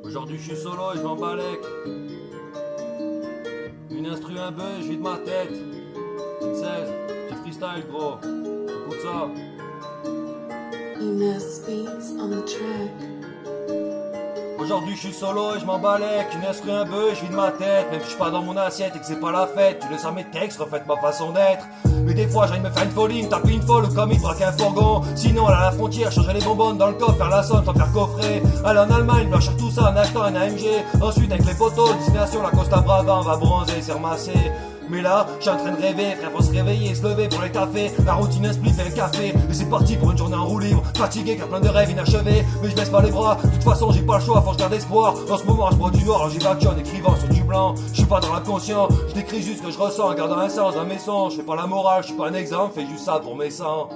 Aujourd'hui je suis solo et je m'en balèque. Une instru, un bœuf, je vide ma tête. Une 16, petit freestyle gros. Écoute ça. Enos beats on the track. Aujourd'hui je suis solo et je m'en balèque. Une instru, un bœuf, je vide ma tête. Même si je suis pas dans mon assiette et que c'est pas la fête. Tu le sais mes textes reflètent ma façon d'être. Mais des fois j'ai envie de me faire une folie, me taper une folle ou comme il braque un fourgon. Sinon aller à la frontière, changer les bonbonnes dans le coffre, faire la sonne sans faire coffrer. Aller en Allemagne, blanchir tout ça en achetant un AMG. Ensuite avec les potos, destination la Costa Brava, on va bronzer, c'est remassé. Mais là, je suis en train de rêver, frère, faut se réveiller, se lever pour les cafés. La routine, un spliff et le café. Et c'est parti pour une journée en roue libre. Fatigué car plein de rêves inachevés. Mais je baisse pas les bras, de toute façon j'ai pas le choix, faut que je garde espoir. En ce moment, je bois du noir, j'y vais en écrivant sur du blanc. Je suis pas dans l'inconscient, je décris juste ce que je ressens en gardant un sens dans mes sons. Je fais pas la morale, je suis pas un exemple, fais juste ça pour mes sangs.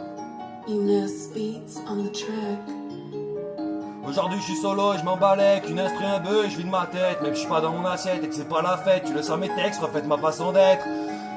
Enos beats on the track. Aujourd'hui je suis solo et je m'en balèque. Une instru, un bœuf, je vide ma tête. Même si je suis pas dans mon assiette et que c'est pas la fête. Tu le sais mes textes reflètent ma façon d'être.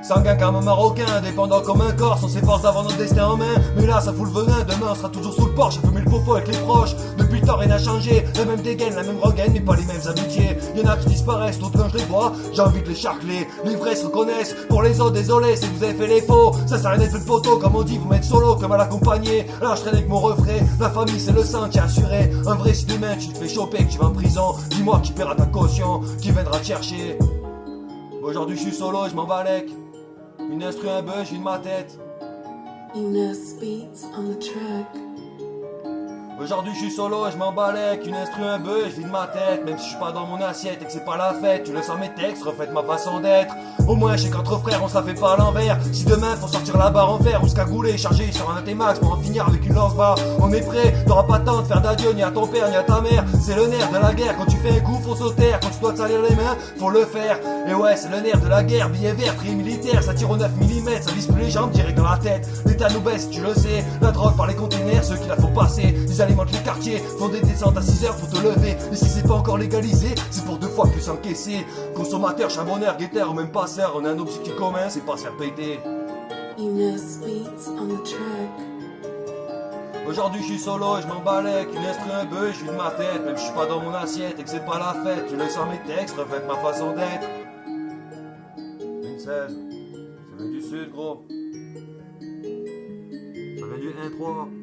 Sanguin comme un marocain, indépendant comme un corse. On s'efforce d'avoir notre destin en main. Mais là ça fout le venin, demain on sera toujours sous le porche. À fumer le popo avec les proches. Depuis le temps rien n'a changé. La même dégaine, la même rengaine, mais pas les mêmes amitiés. Y'en a qui disparaissent, d'autres quand je les vois j'ai envie de les charcler. Les vrais se reconnaissent, pour les autres désolé si vous avez fait les faux. Ça sert à rien d'être le poteau, comme on dit, vous mettre solo comme à l'accompagner. Alors je traîne avec mon refrain, la famille c'est le sang, t'es assuré. Un vrai si demain tu te fais choper, que tu vas en prison. Dis-moi qui paiera ta caution, qui viendra te chercher. Aujourd'hui je suis solo et je m'en balèque. Une instru, un bœuf, je vide ma tête. Enos beats on the track. Aujourd'hui je suis solo et je m'en balèque. Une instru, un bœuf, je vide ma tête. Même si je suis pas dans mon assiette et que c'est pas la fête. Tu le sens mes textes reflètent ma façon d'être. Au moins je sais qu'entre frères on se la fait pas à l'envers. Si demain faut sortir la barre en fer ou se cagouler, charger sur un T-Max pour en finir avec une lance bas. On est prêt, t'auras pas le temps de faire d'adieu ni à ton père ni à ta mère. C'est le nerf de la guerre, quand tu fais un coup faut sauter. Quand tu dois te salir les mains, faut le faire. Et ouais c'est le nerf de la guerre, billet vert, tri militaire. Ça tire au 9 mm, ça vise plus les jambes direct dans la tête. L'état nous baisse, tu le sais. La drogue par les containers, ceux qui la font passer. Ils alimentent les quartiers, font des descentes à 6 heures pour te lever. Et si c'est pas encore légalisé, c'est pour 2 fois plus encaissé. Consommateur, charbonneur, guetteur ou même passeur, on a un objectif commun, c'est pas se faire péter. Enos beats on the track. Aujourd'hui je suis solo et je m'en balèque. Une instru, un bœuf, je vide ma tête. Même si je suis pas dans mon assiette et que c'est pas la fête. Tu le sens mes textes reflètent ma façon d'être. Une 16, ça vient du sud gros. Ça vient du 1-3.